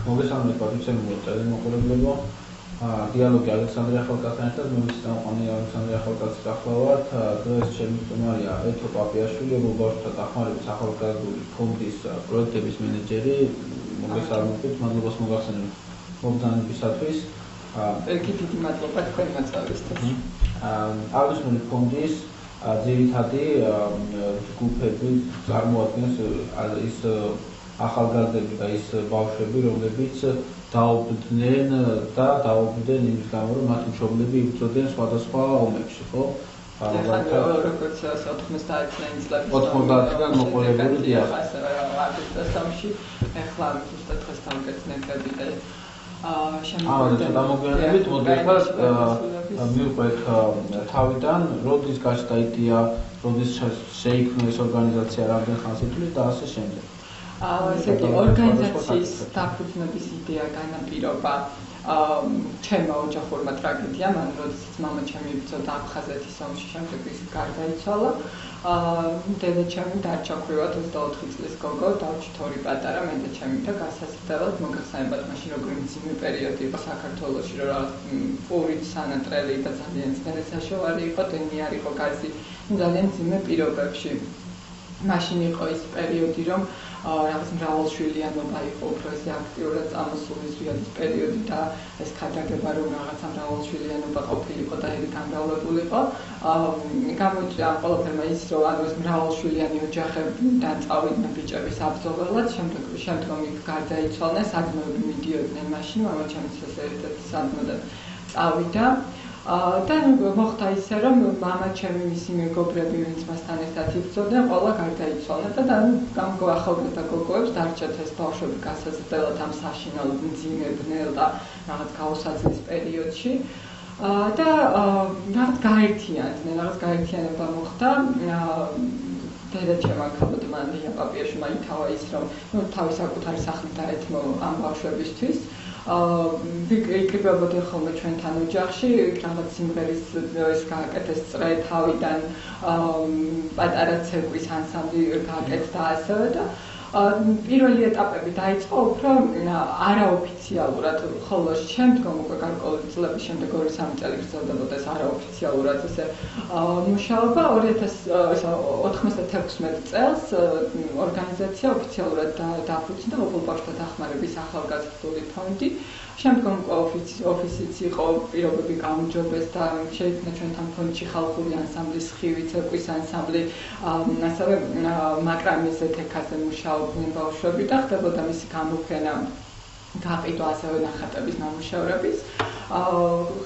მოგესალმებით პატრიცემულო ტელემოყურებლებო. დიალოგი ალექსანდრე ახალკაცთან ერთად მე ვიცი წამყვანი ალექსანდრე ახალკაცი გახლავართ. დღეს ჩემი სტუმარია ეთო პაპიაშვილი, როგორ ბავშვთა დახმარების ახალგაზრდული ფონდის პროექტების მენეჯერი. მოგესალმებით, მადლობას მოგახსენებთ მოგზაურობისათვის. დიდი მადლობა თქვენი მოწვევისთვის. აღნიშნული ფონდის ძირითადი ჯგუფები წარმოადგენს ის ახალგაზრდები და ის ბავშვები, რომლებიც დაობდნენ და დაობდნენ იმის გამო, რომ მათი მშობლები იბრძოდნენ სხვადასხვა ომებში, ხო? როგორც 90-დან მოყოლებული დიახ. აგვისტოსში ახლა ზუსტად დღეს დავგეცნებები და შემოგვიანებით მოდიხარ მივყვეთ თავიდან, როდის გაჩნდა იდეა, როდის შეიქმნა ეს ორგანიზაცია, რამდენ ხანს ითვლით და ასე შემდეგ. ესე იგი, ორგანიზაციის დაფუძნების იდეა განაპირობა ჩემო ოჯახურმა ტრაგედიამ, ანუ როდესაც მამაჩემი იბრძოდა აფხაზეთის ომში, შემდეგ ის გარდაიცვალა. დედაჩემი დარჩა ქვრივად 24 წლის გოგო, დავჭით ორი პატარა, მე და ჩემი და გასაზრდელად მოგახსენებათ მაშინ როგორი მძიმე პერიოდი იყო საქართველოში, რომ რაღაც პური სანატრელი და ძალიან ძნელი საშუალება იყო, დენი არ იყო გაზი, ძალიან მძიმე პირობებში. მაშინ იყო ის პერიოდი, რომ რაღაც მრავალშვილიანობა იყო უფრო ესე აქტიურად წამოსული ზვიადის პერიოდი და ეს ქადაგება რომ რაღაცა მრავალშვილიანობა ყოფილიყო და ერი გამრავლებულიყო. გამოიწვია ყველაფერმა ის, რომ ანუ ეს მრავალშვილიანი ოჯახებიდან წავიდნენ ბიჭები საბრძოლველად, შემდგომ იქ გარდაიცვალნენ, სადმოები მიდიოდნენ მაშინ, მამაჩემიც ერთ-ერთი სადმოდან წავიდა. და მოხდა ისე, რომ მამაჩემი, მისი მეგობრები, ვინც მასთან ერთად იბრძოდნენ, ყველა გარდაიცვალნენ და ახალგაზრდა გოგოებს დარჩათ ეს ბავშვები გასაზრდელად ამ საშინაო მძიმე ბნელ და რაღაც გაუსაძლის პერიოდში. და რაღაც გაერთიანდნენ, რაღაც გაერთიანება მოხდა. დედაჩემ აქაბოდ მანდია პაპიაშვილმა ითავა ის, რომ თავის საკუთარი სახლი დაეთმო ამ ბავშვებისთვის. იკრიბებოდა ხოლმე ჩვენთან ოჯახში, რაღაც სიმღერის ეს გააკეთეს წრე თავიდან, პატარა ცეკვის ანსამბლი გააკეთდა ასევე და პირველი ეტაპები დაიწყო უფრო არაოფიციალურად, ხოლო შემდგომ უკვე გარკვეული წლების შემდეგ 2-3 წელი გრძელდებოდა ეს არაოფიციალურად ესე მუშაობა. 2096 წელს ორგანიზაცია ოფიციალურად დაფუძნდა ობოლ ბავშვთა დახმარების ახალგაზრდული ფონდი. შემდგომ ოფისიც იყო, პირობები გაუმჯობეს და შეიქმნა ჩვენთან ფონდში ხალხური ანსამბლი, სხივი ცეკვის ანსამბლი, ასევე მაკრამის ეთეკაზე მუშაობდნენ ბავშვები და ხდებოდა მისი გამოფენა, გაყიდვა ასევე ნახატების ნამუშევრების.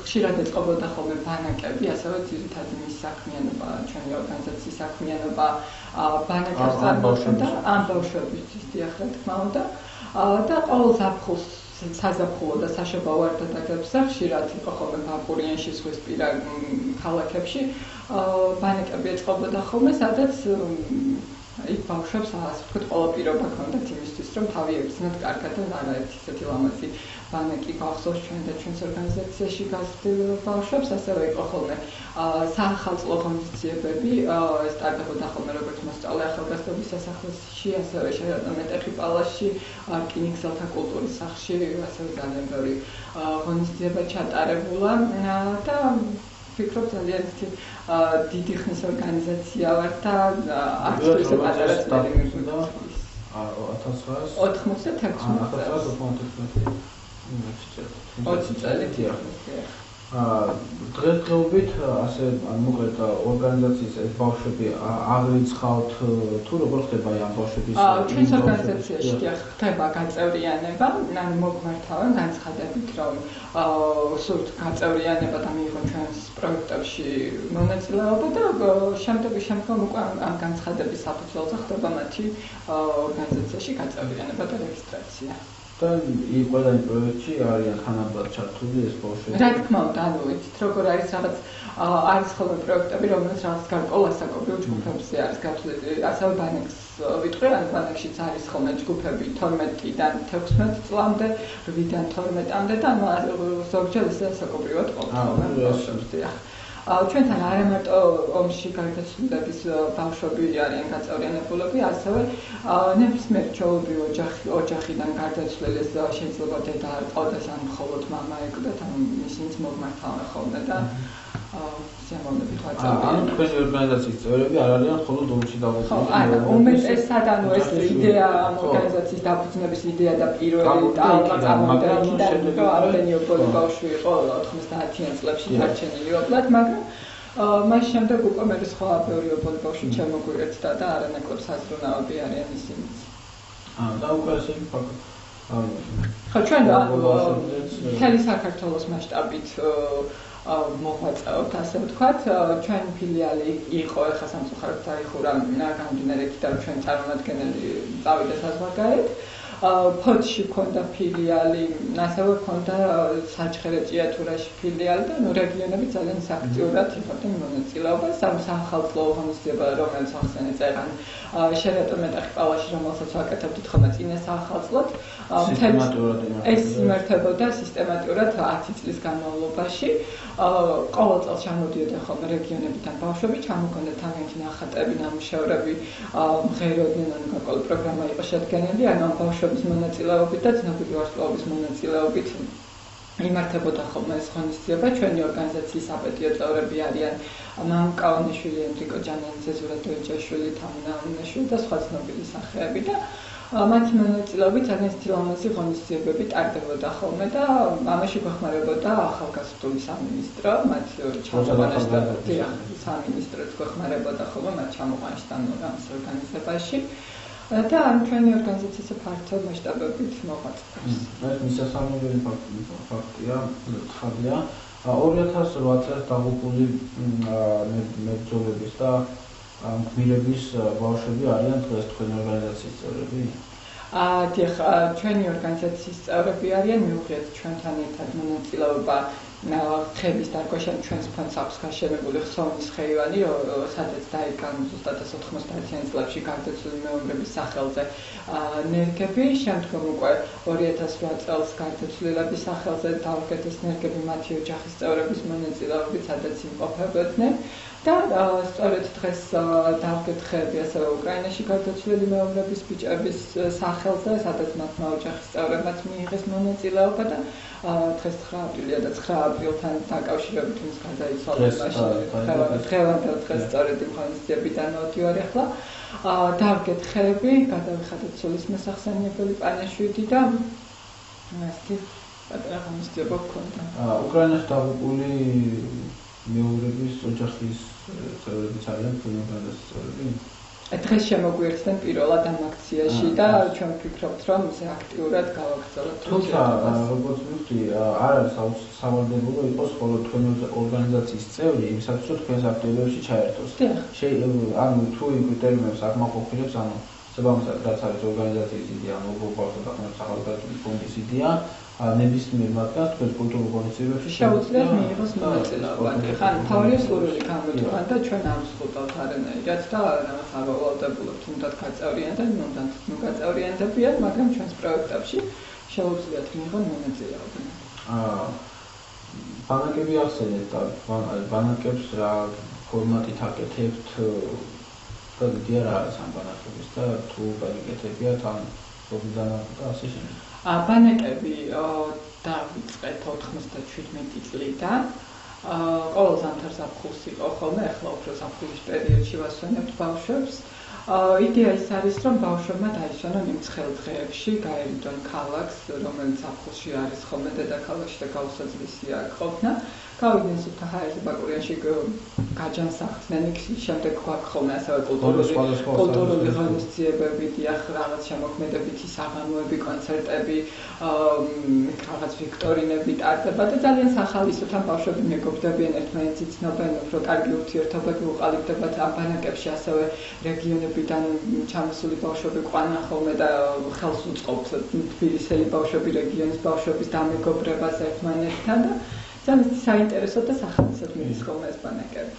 ხშირად ეწყობოდა ხოლმე ბანაკები, ასევე ძირითადად მისი საქმიანობა, ჩვენი ორგანიზაციის საქმიანობა ბანაკებს წარმოადგენდა, ამ ბავშვებისთვის დიახ, რა თქმა უნდა. და ყოველ ზაფხულს საზაფხულო და საშობაო არდადეგებზე ხშირად იყო ხოლმე ბაკურიანში, ზღვისპირა ქალაქებში ბანაკები ეწყობოდა ხოლმე, სადაც იქ ბავშვებს ასე ვთქვათ, ყველა პირობა ჰქონდათ იმისთვის, რომ თავი ებრძნათ კარგად და არაერთი ისეთი ლამაზი ბანაკი გახსოვს ჩვენ და ჩვენს ორგანიზაციაში გაზრდილ ბავშვებს, ასევე იყო ხოლმე საახალწლო ღონისძიებები, ეს ტარდებოდა ხოლმე როგორც მოსწავლე ახალგაზრდობის სასახლეში, ასევე მეტეხი პალასში, რკინიგზელთა კულტურის სახლში, ასევე ძალიან ბევრი ღონისძიება ჩატარებულა და ვფიქრობ ძალიან დიდი ხნის ორგანიზაცია ვარ და არც თუ ისე პატარა წლები მიგვიყვება. 20 წელი დიახ. დღესდღეობით ასე მოკლედ ორგანიზაციის ეს ბავშვები აღრიცხავთ თუ როგორ ხდება ამ ბავშვების ჩვენს ორგანიზაციაში ხდება გაწევრიანება, ანუ მოგმართავენ განცხადებით, რომ სურთ გაწევრიანება და მიიღონ ჩვენს პროექტებში მონაწილეობა და შემდგომ უკვე ამ განცხადების საფუძველზე ხდება მათი ორგანიზაციაში გაწევრიანება და რეგისტრაცია. და ყველა იმ პროექტში არიან თანაბრად ჩართული ეს ბავშვები. რა თქმა უნდა, ანუ იცით როგორ არის რაღაც არის ხოლმე პროექტები, რომელიც რაღაც გარკვეულ ასაკობრივ ჯგუფებზე არის გათვლილი. ასევე ბანაკს ვიტყვი, ან ბანაკშიც არის ხოლმე ჯგუფები 12-დან 16 წლამდე, 8-დან 12-მდე და ანუ ზოგჯერ ისე ასაკობრივად ყოფს ხოლმე ბავშვებს. ჩვენთან არა მარტო ომში გარდაცვლილების ბავშვები არიან გაწევრიანებულები, ასევე ნებისმიერ ჩვეულებრივ ოჯახიდან გარდაცვლილის შეიძლება დედა არ ყავდეს ან მხოლოდ მამა ეკვდათ, ან ისინიც მოგმართავენ ხოლმე და სიამოვნებით ვაწევდიან. ანუ თქვენი ორგანიზაციის წევრები არ არიან მხოლოდ ომში დაღუპულები. არა, უმეტესად ანუ ეს იდეა ამ ორგანიზაციის დაფუძნების იდეა და პირველი ალბათ წარმოვიდა იქიდან, რომ არდენი ობოლი ბავშვი იყო 90-იან წლებში დარჩენილი ობლად, მაგრამ მას შემდეგ უკვე მე სხვა ბევრი ობოლი ბავშვი შემოგვიერთდა და არანაკლებ საზრუნავები არიან ისინიც. და უკვე ესე ხო, ჩვენ მთელი საქართველოს მასშტაბით მოღვაწეობთ, ასე ვთქვათ, ჩვენი ფილიალი იყო ახლა სამწუხაროდ დაიხურა გამომდინარე იქიდან, რომ ჩვენ წარმომადგენელი წავიდა საზღვარგარეთ. ფოთში ქონდა ფილიალი, ასევე ქონდა საჩხერე ჭიათურაში ფილიალი და რეგიონები ძალიან აქტიურად იღებდნენ მონაწილეობას. სახალხო ღონისძიება, რომელიც ახსენეთ წერან შერატო მეტახი პალაში, რომელსაც ვაკეთებდით ხოლმე წინა სახალხოდ, ეს იმართებოდა სისტემატურად 10 წლის განმავლობაში. ყოველ წელს ჩამოდიოდნენ ხოლმე რეგიონებიდან ბავშვები, ჩამოგონდა თავიანთი ნახატები, ნამუშევრები, მღეროდნენ, ანუ გარკვეული პროგრამა იყო შედგენილი, ანუ ამ ბავშვების მონაწილეობით და ცნობილი ვარსკვლავების მონაწილეობით იმართებოდა ხოლმე ეს ღონისძიება. ჩვენი ორგანიზაციის საპატიო წევრები არიან მამუკა ონიშვილი, ენრიკო ჯანანიძე, ზურაბ დოიჯაშვილი, თამნა ამნაშვილი და სხვა ცნობილი სახეები და მათი მონაწილეობით ძალიან სტილამაზი ღონისძიებები ტარდებოდა ხოლმე და ამაში გვეხმარებოდა ახალგაზრდული სამინისტრო, მათ ჩამოყვანასთან სამინისტროც გვეხმარებოდა ხოლმე მათ ჩამოყვანასთან ამ ორგანიზებაში. და ჩვენი ორგანიზაციის ფართო მასშტაბებით მოღვაწეობს. ეს მისასალმებელი ფაქტია, ცხადია. 2008 წელს დაღუპული მებრძოლების და გმირების ბავშვები არიან დღეს თქვენი ორგანიზაციის წევრები? დიახ, ჩვენი ორგანიზაციის წევრები არიან, მიუხედავად ჩვენთან ერთად მონაწილეობა ხეების დარგვაშან ჩვენს ფონდს აქვს გაშენებული ხსოვნის ხეივანი, სადაც დაიკან ზუსტად 90-იან წლებში გარდაცვლილი მეომრების სახელზე ნერგები, შემდგომ უკვე 2008 წელს გარდაცვლილების სახელზე დაუკეთეს ნერგები მათი ოჯახის წევრების მონაწილეობით, სადაც იმყოფებოდნენ. და სწორედ დღეს დავკითხები ასევე უკრაინაში გარდაცვლილი მეომრების ბიჭების სახელზე, სადაც მათმა ოჯახის წევრებმაც მიიღეს მონაწილეობა და დღეს 9 აპრილია და 9 აპრილთან დაკავშირებით ის გარდაიცვალა დღევანდელ დღეს სწორედ იმ ღონისძიებიდან მოვდივარ ახლა. დავკითხები, გადავიხადეთ სულის მოსახსენებელი პანაშვიდი და ასეთი პატარა ღონისძიება გქონდა. უკრაინაში დაღუპული მეომრების ოჯახის წევრებიც არიან თქვენი ორგანიზაციის წევრები? დღეს შემოგვიერთდნენ პირველად ამ აქციაში და ჩვენ ვფიქრობთ, რომ ეს აქტიურად გავაგრძელებთ. თუმცა, როგორც ვიხდი, არ არის სავალდებულო იყოს მხოლოდ თქვენი ორგანიზაციის წევრი, იმისათვის, რომ თქვენს აქტივობებში ჩაერთოს. ანუ თუ იმ კრიტერიუმებს აკმაყოფილებს, ანუ შესაბამისად, რაც არის ორგანიზაციის იდეა, მოგოყვართ და ახალგაზრდული ფონდის იდეა, ნებისმიერ მათგანს თქვენს კულტურულ ღონისძიებებში შეუძლიათ მიიღოს მონაწილეობა. ხან თავის სურვილი გამოთქვან და ჩვენ არ ვსხუტავთ არანაირად და რაღაც არ ვალდებულებთ, თუნდაც გაწევრიანდნენ, ნუ გაწევრიანდებიან, მაგრამ ჩვენს პროექტებში შეუძლიათ მიიღონ მონაწილეობა. ბანაკები ახსენეთ და ბანაკებს რა ფორმატით აკეთებთ და იდეა რა არის ამ ბანაკების და თუ გაიგეთებიათ ან პრობლემა და ასე შემდეგ. ბანაკები დავიწყეთ 97 წლიდან. ყოველ ზამთარ ზაფხულს იყო ხოლმე, ახლა უფრო ზაფხულის პერიოდში ვასვენებთ ბავშვებს. იდეა ის არის, რომ ბავშვებმა დაისვენონ იმ ცხელ დღეებში, გაერიდონ ქალაქს, რომელიც ზაფხულში არის ხოლმე დედაქალაქში და გაუსაძლისია აქ ყოფნა. გავიდნენ სუფთა ჰაერზე ბაკურიანში გაჯანსაღდნენ, იქ შემდეგ გვაქვს ხოლმე ასევე კულტურული ღონისძიებები, დიახ, რაღაც შემოქმედებითი საღამოები, კონცერტები, რაღაც ვიქტორინები ტარდება და ძალიან სახალისოთან ბავშვები მეგობრდებიან, ერთმანეთს იცნობენ, უფრო კარგი ურთიერთობები უყალიბდებათ ამ ბანაკებში, ასევე რეგიონებიდან ჩამოსული ბავშვები ყვანა ხოლმე და ხელს უწყობთ თბილისელი ბავშვები, რეგიონის ბავშვების დამეგობრებას ერთმანეთთან და ძალიან საინტერესო და სახალისოდ მიდის ხოლმე ეს ბანაკები.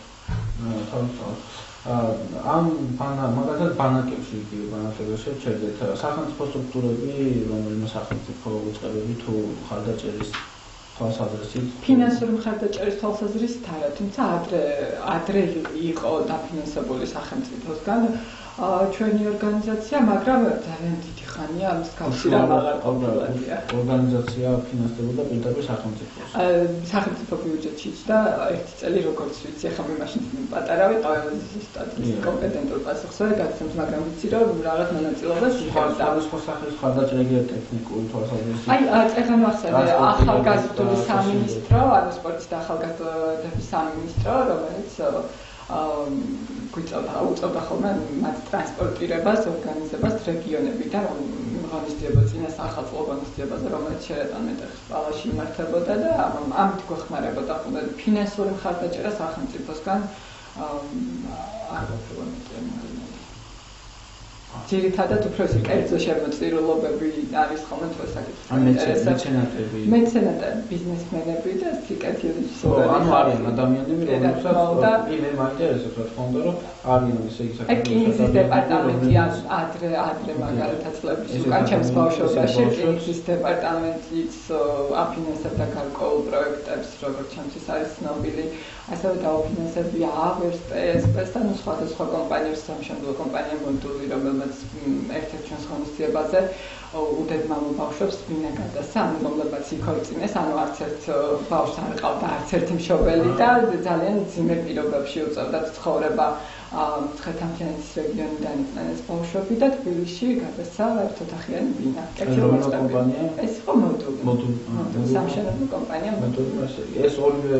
ამ მაგალითად ბანაკებში იგივე ბანაკებში შევჩერდეთ სახელმწიფო სტრუქტურები, რომელიმე სახელმწიფო უწყებები თუ ხარდაჭერის თვალსაზრისით ფინანსური მხარდაჭერის თვალსაზრისით არა, თუმცა ადრე იყო დაფინანსებული სახელმწიფოსგან ჩვენი ორგანიზაცია, მაგრამ ძალიან დიდი ხანია ამის კავშირა აღარ ორგანიზაცია ფინანსდებოდა პირდაპირ სახელმწიფოს. სახელმწიფო ბიუჯეტშიც და ერთი წელი როგორც ვიცი, ახლა მე მაშინ პატარა ვიყავ სტატისტიკის კომპეტენტურ პასუხსვარი გაცემს, მაგრამ ვიცი რომ რაღაც მონაწილეობას იღებდა. სხვადასხვა სახის მხარდაჭერა ტექნიკური თვალსაზრისით. აი, ეხლა ახსენე ახალგაზრდული სამინისტრო, ანუ სპორტის და ახალგაზრდობის სამინისტრო, რომელიც უწევდა ხოლმე მათ ტრანსპორტირებას, ორგანიზებას რეგიონებიდან, ღონისძიება წინა სახელმწიფო ღონისძიებაზე, რომელიც შერატან მეტეხის პალატაში იმართებოდა და ამით გვეხმარებოდა ხოლმე ფინანსური მხარდაჭერა სახელმწიფოსგან არ ყოფილა ძირითადად უფრო კერძო შემოწირულობები არის ხოლმე თუ მეცენატები, ბიზნესმენები და სიკეთილი ანუ არიან ადამიანები, რომლებსაც მე მაინტერესებს რა თქმა უნდა, რომ არიან ესე იგი საკითხის დეპარტამენტი ადრე მაგალითად წლების უკან ჩემს ბავშვობაში კინოს დეპარტამენტიც აფინანსებდა გარკვეულ პროექტებს, როგორც ჩემთვის არის ცნობილი, ასევე დაუფინანსებია ავერს, PSP-ს და სხვადასხვა კომპანიებს, სამშენებლო კომპანია მოდული, რომელმაც ერთ-ერთ ჩვენს ღონისძიებაზე უდედმამო ბავშვებს ბინა გადასცა, ანუ რომლებაც იქორწინეს, ანუ არც ერთ ბავშვს არ ყავდა არც ერთი მშობელი და ძალიან მძიმე პირობებში უწევდათ ცხოვრება მცხეთა-მთიანეთის რეგიონიდან იყვნენ ბავშვები და თბილისში გადასცა ერთოთახიანი ბინა. ეს იყო მოდული. სამშენებლო კომპანია მოდული. ეს ორივე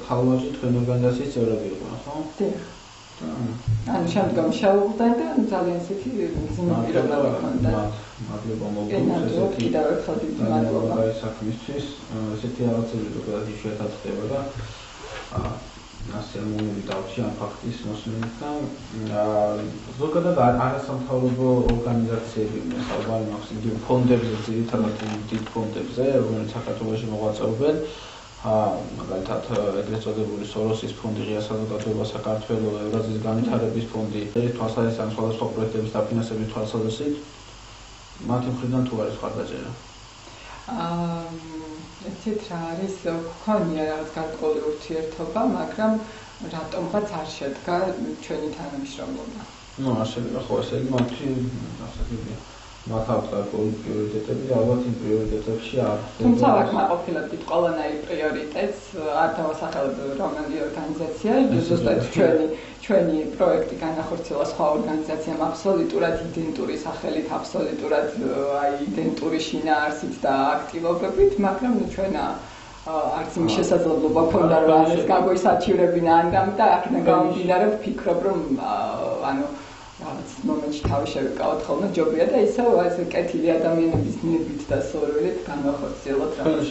ხალხი თქვენ ორგანიზაციის წევრები იყვნენ, ხო? დიახ. ანუ შემდგომ შეუღლდნენ და ძალიან ისეთი მძიმე პირობები ჰქონდათ. მადლობა მოგწონს კიდევ ერთხელ დიდი მადლობა ეს საქმისთვის. ესეთი რაღაცები ზოგადად იშვიათად ხდება და ასე მომივიდავში ამ ფაქტის მოსმენით და ზოგადად არასამთავრობო ორგანიზაციები საუბარი მაქვს იგი ფონდებზე, ძირითადად დიდ ფონდებზე, რომელიც საქართველოში მოღვაწეობენ. მაგალითად ეგრეთ წოდებული სოროსის ფონდი, ღია საზოგადოება საქართველოს, ევრაზიის განვითარების ფონდი, თვალსაზრისით ან სხვადასხვა პროექტების დაფინანსების თვალსაზრისით მათი მხრიდან თუ არის მხარდაჭერა? ეცეთ რა არის, გქონია რაღაც გარკვეული ურთიერთობა, მაგრამ რატომღაც არ შედგა ჩვენი თანამშრომლობა. ნუ არ შედგა ხო, ესე იგი მათი ასეთებია. მათ აქვს გარკვეული პრიორიტეტები და ალბათ იმ პრიორიტეტებში არ ხდება. თუმცა ვაკმაყოფილებ დიდ ყველანაირ პრიორიტეტს, არ დავასახელებ რომელი ორგანიზაცია, ზუსტად ჩვენი პროექტი განახორციელა სხვა ორგანიზაციამ აბსოლუტურად იდენტური სახელით, აბსოლუტურად იდენტური შინაარსით და აქტივობებით, მაგრამ ჩვენ არც იმ შესაძლებლობა ქონდა რომ ეს გაგვისაჩივრებინა ანდამ და აქედან გამომდინარე ვფიქრობ რომ ანუ რაღაც მომენტში თავი შევიკავოთ ხოლმე ჯობია და ისევ ეს კეთილი ადამიანების ნებით და სურვილით განახორციელოთ რაღაც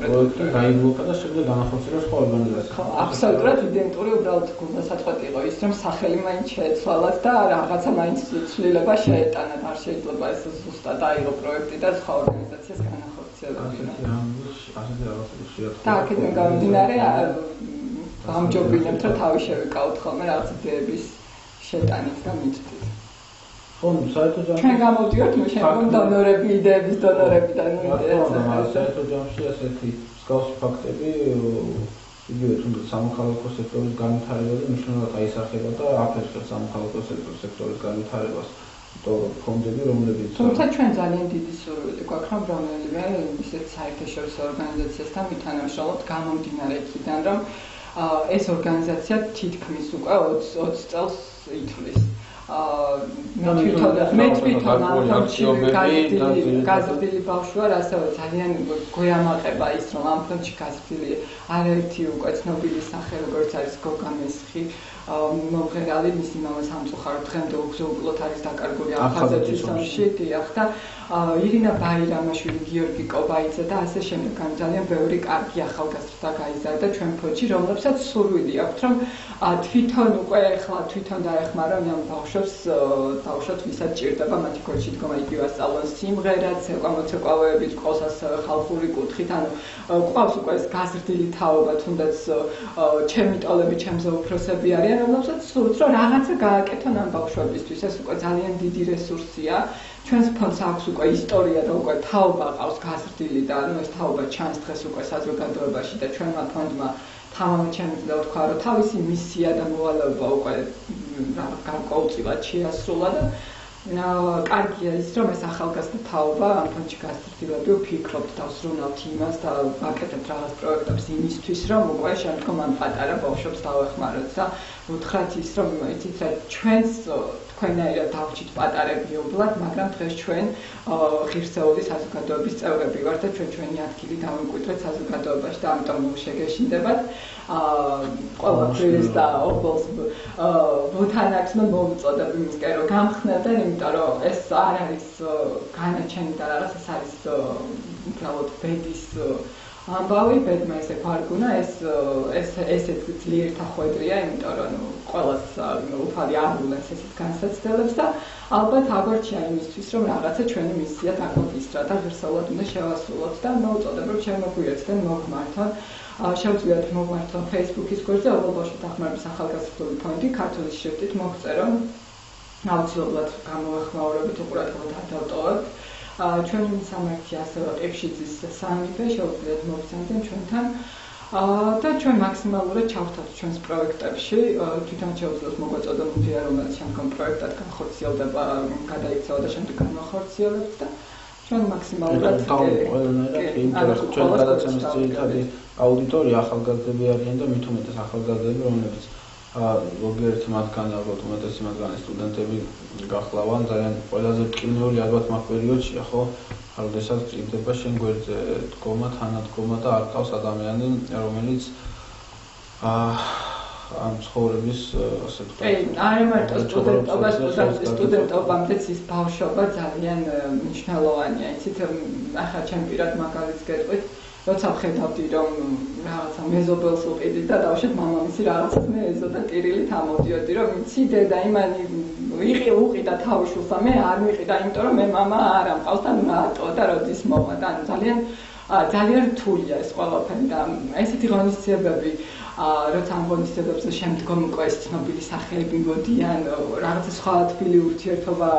პროექტი გაიგოება და შემდეგ განახორციელოს სხვა ორგანიზაციას. ხო, აბსოლუტურად იდენტური, უბრალოდ გულდასაწყვეტი იყო ის რომ სახელი მაინც შეეცვალათ და რაღაცა მაინც ცვლილება შეეტანათ, არ შეიძლება ეს ზუსტად აიღო პროექტი და სხვა ორგანიზაციას განახორციელებინა. ასეთი რაღაცები შეიძლება. და აქედან გამომდინარე გამჯობინებთ რომ თავი შევიკავოთ ხოლმე რაღაც იდეების შეტანით და მიწვით. ხო, საერთო ჯამში ჩვენ გამოვდიოთ შემდგომ დონორები, იდეების დონორებიდან საერთო ჯამში ასეთი მსგავსი ფაქტები იგივე თუნდაც სამოქალაქო სექტორის განვითარებაზე მნიშვნელოვნად აისახება და აფერხებს სამოქალაქო სექტორის განვითარებას. ფონდები, რომლებიც თუმცა ჩვენ ძალიან დიდი სურვილი გვაქვს რომ რომელიმე ისეთ საერთაშორისო ორგანიზაციასთან მითანამშრომლოთ გამომდინარე იქიდან რომ ეს ორგანიზაცია თითქმის უკვე 20 წელს ითვლის. მე თვითონ გაზრდილი ბავშვი ვარ, ასევე ძალიან გვეამაყება ის რომ ამ ფონდში გაზრდილი არაერთი უკვე ცნობილი სახე როგორც არის გოგა მესხი, მომღერალი მისი მამა სამწუხაროდ დღემდე უგზო-უკლოდ არის დაკარგული აფხაზეთის ომში, დიახ და ირინა ბაირამაშვილი, გიორგი კობაიძე და ასე შემდეგ ძალიან ბევრი კარგი ახალგაზრდა გაიზარდა ჩვენ ფონდში, რომლებსაც სურვილი აქვთ რომ თვითონ უკვე ახლა თვითონ დაეხმარონ ამ ბავშვებს ბავშვებს ვისაც ჭირდება მათი ქუჩში დგომა იგივე ასწავლონ სიმღერაც, მოცეკვავეებით, ყავს ასევე ხალხური კუთხით, ანუ ყავს უკვე ეს გაზრდილი თაობა, თუნდაც ჩემი ტოლები, ჩემზე უფროსები არიან, რომლებსაც სურთ რომ რაღაცა გააკეთონ ამ ბავშვებისთვის. ეს უკვე ძალიან დიდი რესურსია ჩვენს ფონდს აქვს უკვე ისტორია და უკვე თაობა ყავს გაზრდილი და ეს თაობა ჩანს დღეს უკვე საზოგადოებაში და ჩვენმა ფონდმა თამამად შემიძლია ვთქვა, რომ თავისი მისია და მოვალეობა უკვე გარკვეულწილად შეასრულა და კარგია ის, რომ ეს ახალგაზრდა თაობა ამ ფონდში გასწრდილები ვფიქრობთ და ვსრულავთ იმას და ვაკეთებთ რაღაც პროექტებს იმისთვის, რომ უკვე შემდგომ ამ პატარა ბავშვებს დავეხმაროთ და ვუთხრათ ის, რომ იცით რა ჩვენს თქვენაირად დავჭით პატარები ობლად, მაგრამ დღეს ჩვენ ღირსეული საზოგადოების წევრები ვართ და ჩვენი ადგილი დავიმკვიდრეთ საზოგადოებაში და ამიტომ შეგეშინდებათ ყველაფრის და ობოლს ბუთანაქსმა მოვუწოდებ იმისკენ რომ გამხნევდნენ, იმიტომ რომ ეს არ არის განაჩენი და რაღაც ეს არის უბრალოდ ბედის ამბავი, ბედმა ესე გვარგუნა, ესეც ძლიერთა ხვედრია, იმიტომ რომ ყველას უფალი არ ულენს ესეთ განსაცდელებს და ალბათ აგორჩია იმისთვის, რომ რაღაცა ჩვენი მისია დაგვაკისრა და ღირსეულად უნდა შევასრულოთ და მოვუწოდებ, რომ შემოგვიერთდნენ მოგმართონ. შევძლიათ მოგმართონ Facebook-ის გვერდზე ობოლ-ბავშვთა დახმარების ახალგაზრდული ფონდი ქართული შრიფტით მოგწერონ. აუცილებლად გამოეხმაურებით უყურადღებოდ არ დავტოვებთ. ჩვენი მისამართი ასევე ყიფშიძის სამიფე შევძლიათ მოგცემდნენ ჩვენთან და ჩვენ მაქსიმალურად ჩავხტავთ ჩვენს პროექტებში. თვითონ შევძლიათ მოგვეწოდოთ მუდია, რომელიც შემდგომ პროექტად განხორციელდება, გადაიქცევა და შემდეგ განახორციელებთ და ჩვენ მაქსიმალურად ჩვენ გადაცემის ძირითადი აუდიტორია ახალგაზრდები არიან და მით უმეტეს ახალგაზრდები, რომლებიც ზოგიერთ მათგანი, ალბათ უმეტესი მათგანი სტუდენტები გახლავან, ძალიან ყველაზე ტკივნეული ალბათ მაგ პერიოდშია, ხო? როდესაც წიდება შენ გვერდზე დგომა, თანადგომა და არ ყავს ადამიანი, რომელიც ამ ცხოვრების ასე ვთქვათ. არა მარტო სტუდენტობამდეც ის ბავშვობა ძალიან მნიშვნელოვანია. იცით, ახლა ჩემ პირად მაგალითს გეტყვით, როცა ვხედავდი რომ რაღაცა მეზობელს უყიდი და დავშეთ მამამისი რაღაცას მე ეზო და ტირილით ამოდიოდი, რომ იცი დედა იმანი უყიდა თავშულს და მე არ ვიყიდა, იმიტომ რომ მე მამა არ ამყავს და ნატო და როდის მოვა და ძალიან რთულია ეს ყველაფერი და ესეთი ღონისძიებები როცა ამ ღონისძიებებზე შემდგომ უკვე ეს ცნობილი სახელები მოდიან, რაღაცა სხვა თბილი ურთიერთობა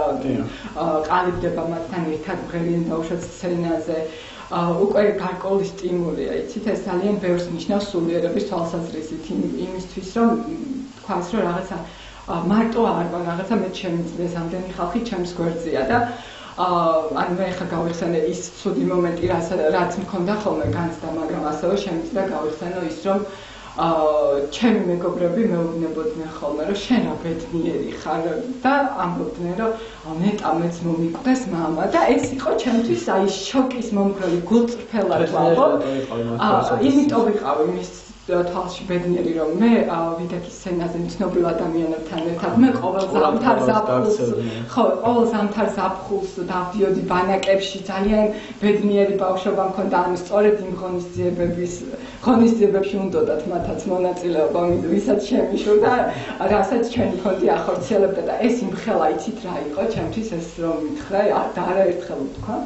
ყალიბდება მათთან ერთად მღერიან ბავშვებს სცენაზე. უკვე გარკვეული სტიმულია, იცით, ეს ძალიან ბევრს ნიშნავს სულიერების თვალსაზრისით იმისთვის, რომ თქვას, რომ რაღაცა მარტო არ ვარ, რაღაცა მე შემიძლია ამდენი ხალხი ჩემს გვერდზეა და ანუ მე ხა გავიხსენე ის ცუდი მომენტი, რაც მქონდა ხოლმე განცდა, მაგრამ ასევე შემიძლია გავიხსენო ის, რომ ჩემი მეგობრები მეუბნებოდნენ ხოლმე, რომ შენ რა ბედნიერი ხარ და ამბობდნენ, რომ ნეტა მეც მომიკვდეს მამა და ეს იყო ჩემთვის აი შოკის მომგვრელი გულწრფელად ვამბობ. იმიტომ ვიყავი მის თვალში ბედნიერი, რომ მე ვიდექის სცენაზე ცნობილ ადამიანებთან ერთად მე ყოველ ზამთარ ზაფხულს დავდიოდი ბანაკებში, ძალიან ბედნიერი ბავშვობა მქონდა, ანუ სწორედ იმ ღონისძიებებში უნდათ მათაც მონაწილეობა, ვისაც შემიშურდა, რასაც ჩვენი ფონდი ახორციელებდა და ეს იმხელა იცით რა იყო ჩემთვის ეს რომ მითხრა და არაერთხელ ვთქვა,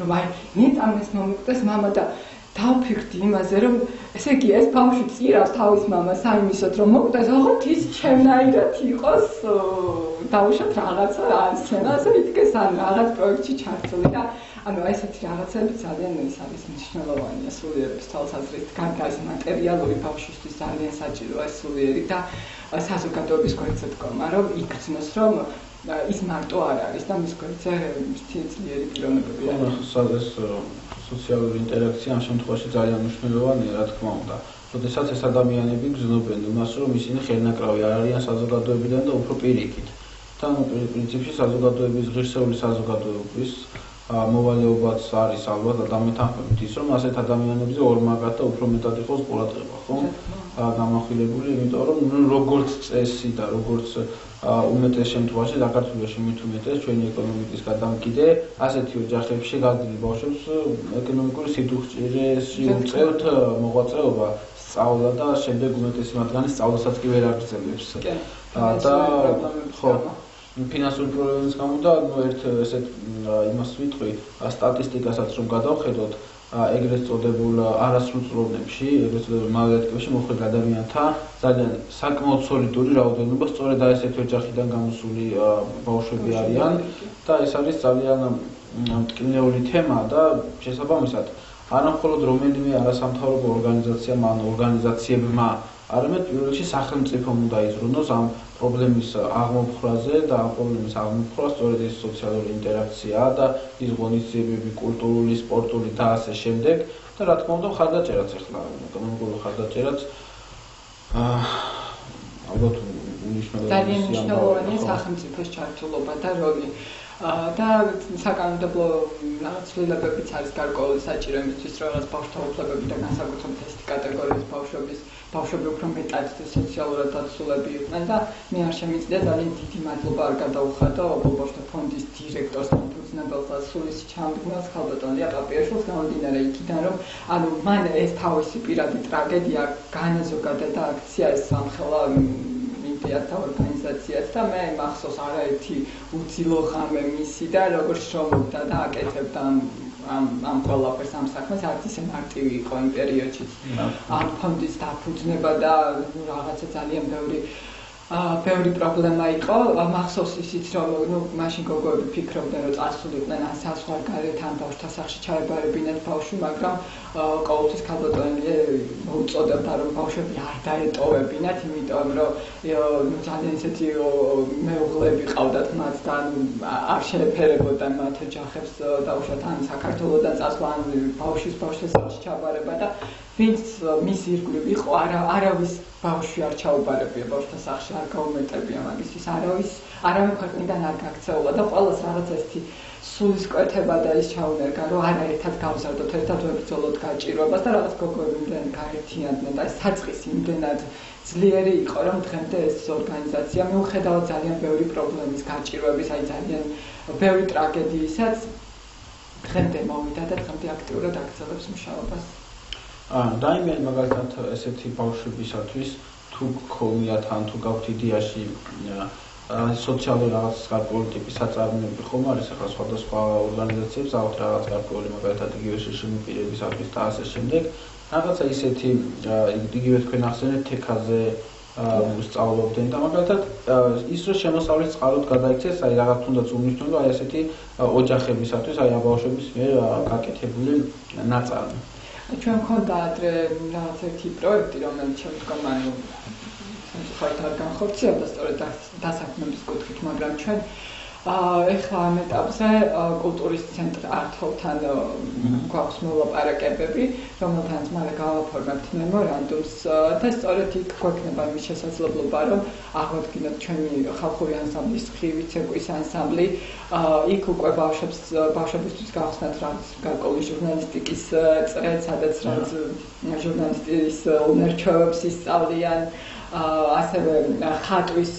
რომ აი ნეტა მეც მომიკვდეს მამა და დავფიქრდი იმაზე, რომ ესე იგი ეს ბავშვი წირავს თავის მამას აიმისოთ, რომ მოკვდეს, ოღონდ ის ჩემნაირად იყოს დავუშვათ რაღაცა არის სცენაზე იდგეს ან რაღაც პროექტში ჩართული და ანუ ესეთი რაღაცები ძალიან ის არის მნიშვნელოვანია სულიერების თვალსაზრისით, გარდა ის მატერიალური ბავშვისთვის ძალიან საჭიროა სულიერი და საზოგადოების გვერდზე დგომა, რომ იგრძნოს, რომ ის მარტო არ არის და მის გვერდზე ძლიერი პიროვნებები არის. სოციალური ინტერაქცია ამ შემთხვევაში ძალიან მნიშვნელოვანია, რა თქმა უნდა. როდესაც ეს ადამიანები გრძნობენ იმას, რომ ისინი ხელნაკრავი არ არიან საზოგადოებიდან და უფრო პირიქით. და პრინციპში საზოგადოების ღირსეული საზოგადოების მოვალეობაც არის ალბათ ადამიანთანხმებით ის, რომ ასეთ ადამიანებზე ორმაგად და უფრო მეტად იყოს ყურადღება, ხო? გამახვილებული, იმიტომ რომ როგორც წესი და როგორც უმეტეს შემთხვევაში საქართველოში მით უმეტეს ჩვენი ეკონომიკის გადამკიდე ასეთი ოჯახებში გაზრდილ ბავშვებს ეკონომიკური სიდუხჭირეში უწევთ მოღვაწეობა, სწავლა და შემდეგ უმეტესი მათგანი სწავლასაც კი ვერ აგრძელებს. და ხო ფინანსური პრობლემის გამო და ერთ ესეთ იმას ვიტყვი, სტატისტიკასაც რომ გადავხედოთ, ეგრეთ წოდებულ არასრულ წლებში, ეგრეთ წოდებულ მალეთკებში მოხდა ადამიანთა ძალიან საკმაოდ სოლიდური რაოდენობა, სწორედ აი ესეთ ოჯახიდან გამოსული ბავშვები არიან და ეს არის ძალიან მტკივნეული თემა და შესაბამისად არა მხოლოდ რომელიმე არასამთავრობო ორგანიზაციამ ან ორგანიზაციებმა, არამედ პირველ რიგში სახელმწიფომ უნდა იზრუნოს ამ პრობლემის აღმოფხვრაზე და ამ პრობლემის აღმოფხვრა სწორედ ეს სოციალური ინტერაქცია და ის ღონისძიებები, კულტურული, სპორტული და ასე შემდეგ და რა თქმა უნდა ხარდაჭერაც ახლა ეკონომიკური ხარდაჭერაც ალბათ უნიშნელოვანია. ძალიან მნიშვნელოვანია სახელმწიფოს ჩართულობა და როლი. და საკანონმდებლო ცვლილებებიც არის გარკვეული საჭირო იმისთვის, რომ რაღაც ბავშვთა უფლებები და განსაკუთრებით ეს კატეგორიის ბავშვები უფრო მეტად სოციალურად დაცულები იყვნენ და მე არ შემიძლია ძალიან დიდი მადლობა არ გადაუხადო ბავშვთა ფონდის დირექტორს ფუძნებელს და სულის ჩამდგმელს ხალბატონ ლია პაპიაშვილს გამომდინარე იქიდან, რომ ანუ მან ეს თავისი პირადი ტრაგედია განაზოგადა და აქცია ეს სამხელა და ორგანიზაციაც და მე მახსოვს არაერთი უძილო ღამე მისი და როგორც შრომობდა და აკეთებდა ამ ყველაფერს ამ საქმეს არც ისე მარტივი იყო იმ პერიოდში ამ ფონდის დაფუძნება და რაღაცა ძალიან ბევრი პრობლემა იყო. მახსოვს ისიც რომ მაშინ გოგოები ფიქრობდნენ რომ წასულიყვნენ ან საზღვარგარეთ ან ბავშვთა სახლში ჩაებარებინათ ბავშვი, მაგრამ ყოველთვის ქალბატონი მოუწოდებდა რომ ბავშვები არ დაეტოვებინათ, იმიტომ რომ ძალიან ისეთი მეუღლეები ყავდათ მათ და არ შეეფერებოდა მათ ოჯახებს დაუშვათ ან საქართველოდან წასვლა ან ბავშვის სახლში ჩაბარება და ვინც მის ირგვლივ იყო არავის ბავშვი არ ჩაუბარებია ბავშვთა სახლში არ გაუმეტებია მაგისთვის არავინ ქვეყნიდან არ გაქცეულა და ყველას რაღაც ესეთი სულისკვეთება და ის ჩაუნერგა რომ არაერთად გავზარდოთ ერთად ვებრძოლოთ გაჭირვებას და რაღაც გოგოები იმდენად გაერთიანდნენ და ეს საწყისი იმდენად ძლიერი იყო რომ დღემდე ეს ორგანიზაცია მიუხედავად ძალიან ბევრი პრობლემის გაჭირვების აი ძალიან ბევრი ტრაგედიისაც დღემდე მოვიდა და დღემდე აქტიურად აგრძელებს მუშაობას. Daime მაგალითად ესეთი ბავშვებისათვის თუ გქონიათ ან თუ გაქვთ იდეაში სოციალური რაღაც გარკვეული ტიპის საწარმოები ხომ არის ახლა სხვადასხვა ორგანიზაციებს აქვთ რაღაც გარკვეული მაგალითად იგივე შეშინებული პირებისათვის და ასე შემდეგ რაღაცა ისეთი იგივე თქვენ ახსენეთ თექაზე სწავლობდნენ და მაგალითად ის რომ შემოსავლის წყაროდ გადაიქცეს აი რაღაც თუნდაც უნიშნო რომ აი ესეთი ოჯახებისათვის აი ამ ბავშვების მიერ გაკეთებული ნაწარმი. ჩვენ მქონდა ადრე რაღაც ერთი პროექტი, რომელიც შემდგომ ანუ ხართ არ განხორციელდა სწორედ დასაქმების კუთხით, მაგრამ ჩვენ ეხლა ამ ეტაპზე კულტურის ცენტრ ართოვთან გვაქვს მოლაპარაკებები, რომელთანაც მალე გავაფორმებთ მემორანდუმს და სწორედ იქ გვექნება იმის შესაძლებლობა, რომ აღვადგინოთ ჩვენი ხალხური ანსამბლის ხივი ცეკვის ანსამბლი, იქ უკვე ბავშვებისთვის გავხსნათ რაღაც გარკვეული ჟურნალისტიკის წრე, სადაც რაღაც ჟურნალისტის უნარჩვევებს ისწავლიან, ასევე ხატვის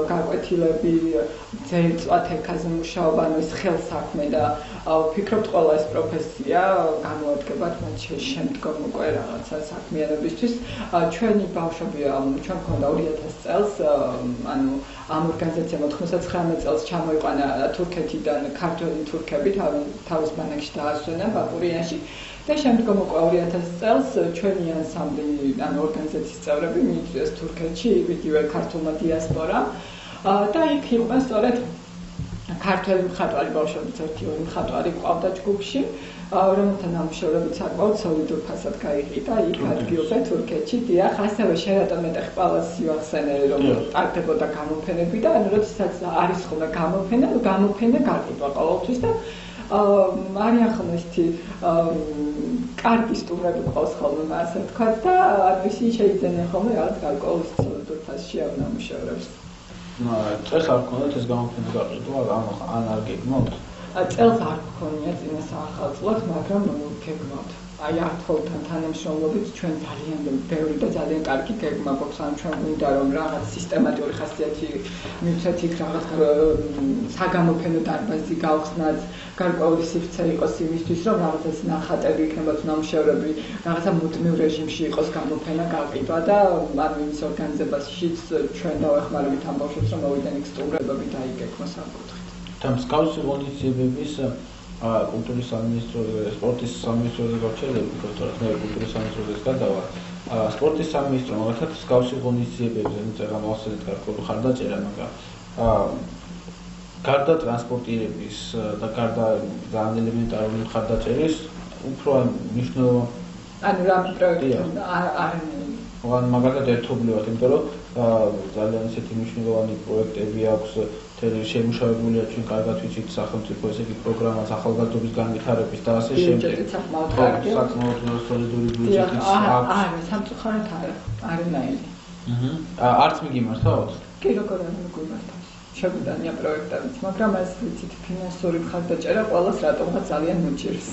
გაკვეთილები, ძერწვა თექაზე მუშაობა, ანუ ეს ხელსაქმე და ვფიქრობთ ყველა ეს პროფესია გამოადგებათ მათ შემდგომ უკვე რაღაცა საქმიანობისთვის. ჩვენი ბავშვები ჩვენ მქონდა 2000 წელს, ანუ ამ ორგანიზაციამ 99 წელს ჩამოიყვანა თურქეთიდან ქართველი თურქები თავის ბანაკში დაასვენა ბაკურიანში. და შემდგომ უკვე 2000 წელს ჩვენი ანსამბლი ან ორგანიზაციის წევრები მიიწვიეს თურქეთში იგივე ქართულმა დიასპორამ და იქ იყვნენ სწორედ ქართველი მხატვარი ბავშვებიც ერთი-ორი მხატვარი ყავდა ჯგუფში, რომელთა ნამუშევრები საკმაოდ სოლიდურ ფასად გაიყიდა იქ ადგილზე თურქეთში. დიახ, ასევე შერატონ მეტეხპალას ვახსენე, რომ ტარდებოდა გამოფენები და ანუ როდესაც არის ხოლმე გამოფენა გაყიდვა ყოველთვის და არიან ხოლმე ისეთი კარგი სტუმრები ყავს ხოლმე ასე ვთქვათ და ისინი შეიძენენ ხოლმე რაღაც გარკვეულ სოლიდურ ფასში ამ ნამუშევრებს. წეს არ გქონდათ ეს გამოფენა გაყიდვა, ან არ გეგმოთ? წელს არ გქონია წინა საახალწლოდ, მაგრამ გეგმავთ. აი ართხოვთან თანამშრომლობით ჩვენ ძალიან ბევრი და ძალიან კარგი გეგმა გვაქვს, ან ჩვენ გვინდა რომ რაღაც სისტემატიური ხასიათი მივცეთ იქ რაღაც საგამოფენო დარბაზი გავხსნათ, გარკვეული სივრცე იყოს იმისთვის, რომ რაღაცა ნახატები იქნებათ ნამუშევრები, რაღაცა მუდმივ რეჟიმში იყოს გამოფენა გაყიდვა და ანუ იმის ორგანიზებაშიც ჩვენ დავეხმარებით ამ ბავშვებს, რომ მოვიდნენ იქ სტუმრებები და აიგეგმოს ამ კუთხით. და მსგავსი ღონისძიებების კულტურის სამინისტროზე, სპორტის სამინისტროზე გავრჩელები, თორემ მე კულტურის სამინისტროზე გადავალ. სპორტის სამინისტრო მაგალითად მსგავსი ღონისძიებებზე წერა მოსწრეთ გარკვეული ხარდაჭერა, მაგრამ გარდა ტრანსპორტირების და გარდა ძალიან ელემენტარული ხარდაჭერის უფრო მნიშვნელოვანი ანუ რა პროექტი არ მაგალითად ერთობლივად, იმიტომ რომ ძალიან ისეთი მნიშვნელოვანი პროექტები აქვს, შემუშავებულია ჩვენ კარგად ვიცით სახელმწიფო ესე იგი პროგრამას ახალგაზრდობის განვითარების და ასე შემდეგ. საკმაოდ სოლიდური ბიუჯეტი აქვს. არა, სამწუხაროდ არანაირი. არც მიგიმართავთ? კი, როგორ არ მიგიმართავს. შეგვიდანია პროექტებიც, მაგრამ ეს ვიცით ფინანსური მხარდაჭერა ყველას რატომღაც ძალიან მოჭირს.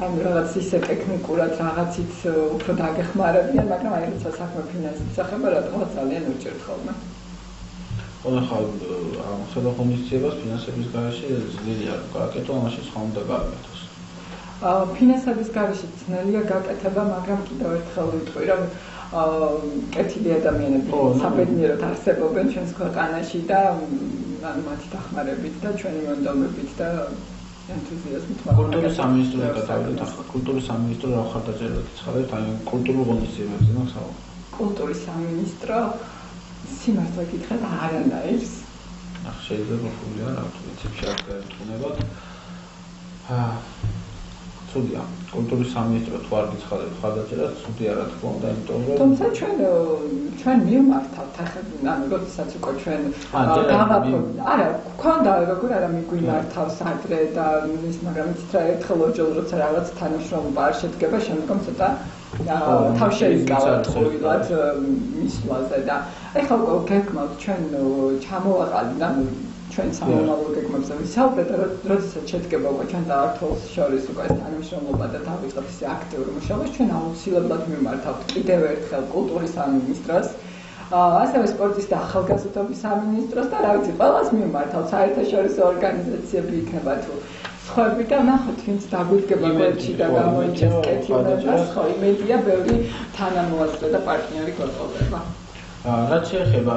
ანუ რაღაც ისე ტექნიკურად რაღაცით უფრო დაგეხმარებიან, მაგრამ აი როცა საქმე ფინანსის ეხება, რატომღაც ძალიან მოჭირს ხოლმე. ხა ამ ღონისძიებას ფინანსების გარეშე ძლიერი არ გააკეთო, ამაში სხვა უნდა გააკეთოს. ფინანსების გარეშე ძნელია გაკეთება, მაგრამ კიდევ ერთხელ ვიტყვი, რომ კეთილი ადამიანები საბედნიეროდ არსებობენ ჩვენს ქვეყანაში და ანუ მათი დახმარებით და ჩვენი მონდომებით და ენთუზიაზმით. კულტურის სამინისტროზე გადავიდეთ ახლა. კულტურის სამინისტრო რა ხარდაჭერა გიცხადეთ, აი კულტურულ ღონისძიებებზე ნახავთ. კულტურის სამინისტრო სიმართლე გითხრათ არანაირს. შეიძლება ფული არ აქვს, ვიცი არ გაერთუნებათ. ცუდია. კულტურის სამინისტრო თუ არ გიცხადეთ ხარდაჭერას, ცუდია რა თქმა უნდა, იმიტომ რომ თუმცა ჩვენ მივმართავთ ახლა, ანუ როდესაც უკვე ჩვენ გავაფრთხილდით. არა, გქონდა როგორ არა მიგვიმართავს ადრე და ის, მაგრამ იცით რა ერთხელ ორჯერ როცა რაღაც თანამშრომლობა არ შედგება, შემდგომ ცოტა თავ შეიკავათ ყოველად მისვლაზე და ეხლა გეგმავთ ჩვენ ჩამოვაყალიბდით, ანუ ჩვენ სამომავლო გეგმებზე ვისაუბრეთ და როდესაც შედგება უკვე ჩვენ და ართხოვს შორის უკვე თანამშრომლობა და დავიწყებთ ისე აქტიური მუშაობა, ჩვენ აუცილებლად მიმართავთ კიდევ ერთხელ კულტურის სამინისტროს, ასევე სპორტის და ახალგაზრდობის სამინისტროს და რა ვიცი, ყველას მიმართავთ, საერთაშორისო ორგანიზაციები იქნება თუ სხვები და ნახოთ, ვინც დაგვიდგება გვერდში და გამოიჩენს კეთილებას, ხო, იმედია ბევრი თანამოაზრე და პარტნიორი გვეყოლება. რაც შეეხება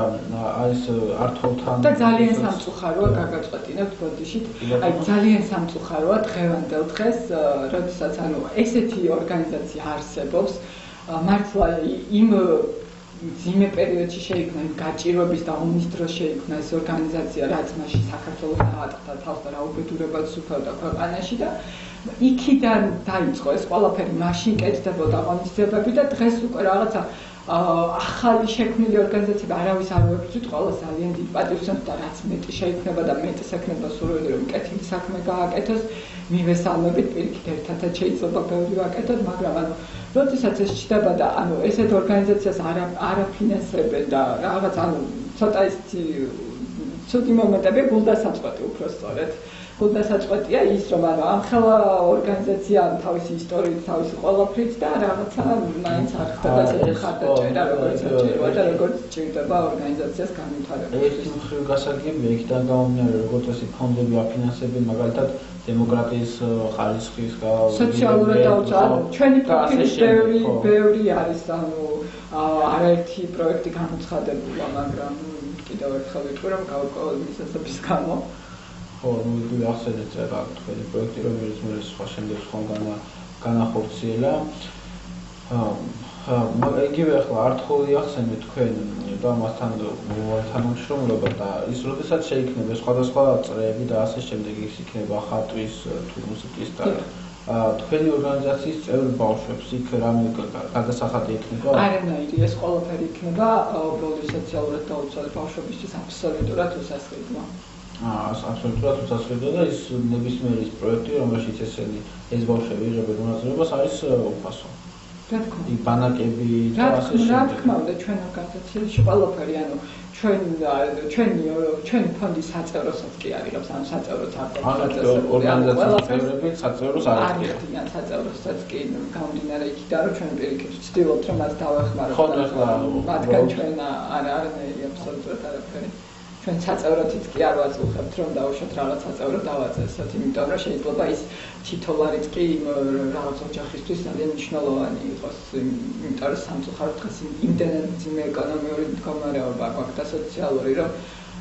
ეს ართხოვთან და ძალიან სამწუხაროა გაგაწყვეტინებთ ბოდიშით, აი ძალიან სამწუხაროა დღევანდელ დღეს, როდესაც ანუ ესეთი ორგანიზაცია არსებობს, მართლა იმ ძიმე პერიოდში შეიქმნა გაჭირვების და ომის დროს შეიქმნა ეს ორგანიზაცია, რაც მაშინ საქართველოს დაატყდა თავს და რა უბედურებაც სუფევდა ქვეყანაში და იქიდან დაიწყო ეს ყველაფერი, მაშინ კეთდებოდა ღონისძიებები და დღეს უკვე რაღაცა ახალი შექმნილი ორგანიზაციები არავის არ ვებრძვით, ყველა ძალიან დიდ პატივს და რაც მეტი შეიქმნება და მეტი საქმეა სურვილი რომ კეთილი საქმე გააკეთოს, მივესალმებით პირიქით ერთადაც შეიძლება ბევრი ვაკეთოთ, მაგრამ ანუ როდესაც ეს ჩდება და ანუ ესეთ ორგანიზაციას არაფინანსებენ და რაღაც ანუ ცოტა ისეთი ცუდი მომენტები გულდასაწყვეტი უბრალოდ. გულდასაწყვეტია ის, რომ ანუ ამხელა ორგანიზაცია თავისი ისტორიით, თავისი ყველაფრით და რაღაცა მაინც არ ხდება ესეთი ხარდაჭერა, როგორც საჭიროა და როგორც ჭირდება ორგანიზაციას განვითარება. ერთი მხრივ გასაგებია, იქიდან გამომდინარე, როგორც ეს ფონდები აფინანსებენ, მაგალითად დემოკრატიის ხარისხის სოციალურად დაუწყო. ჩვენი პროფილი ბევრი არის, ანუ არაერთი პროექტი გამოცხადებულა, მაგრამ კიდევ ერთხელ ვიტყვი, რომ გავაკეთოთ მისაწების გამო. ნუ ახსენეთ რა თქვენი პროექტი, რომელიც მე სხვა შემდეგ განახორციელა. იგივე ახლა ართხოვი ახსენეთ თქვენ და მასთან თანამშრომლობა და ის როდესაც შეიქმნება სხვადასხვა წრეები და ასე შემდეგ ის იქნება ხატვის თუ მუსიკის და თქვენი ორგანიზაციის წევრ ბავშვებს იქ რამე გადასახადი იქნება? არანაირი, ეს ყველაფერი იქნება ბოლოს სოციალურად დაუცველი ბავშვებისთვის აბსოლუტურად უსასყიდო. აბსოლუტურად უსასყიდო და ის ნებისმიერი პროექტი, რომელშიც ეს ბავშვები იღებენ მონაწილეობას, არის უფასო. ბანაკები და რა თქმა უნდა ჩვენ ორგანიზაციაში ყველაფერი ანუ ჩვენი ფონდის საწევროსაც კი არის ამ საწევროც ორგანიზაციის წევრები საწევროს არ არიხდიან საწევროსაც კი გამომდინარე იქიდან რომ ჩვენ პირიქით ვცდილობთ რომ მას დავეხმაროთ მათგან ჩვენ არანაირი აბსოლუტურად არაფერი ჩვენ საწევროთიც კი არ ვაწუხებთ რომ დავუშვათ რაღაც საწევრო დავაწესოთ იმიტომ რომ შეიძლება ის $10 კი რაღაც ოჯახისთვის ძალიან მნიშვნელოვანი იყოს იმიტომ რომ სამწუხაროდ დღეს იმდენად ძიმე ეკონომიური მდგომარეობა გვაქვს და სოციალური რომ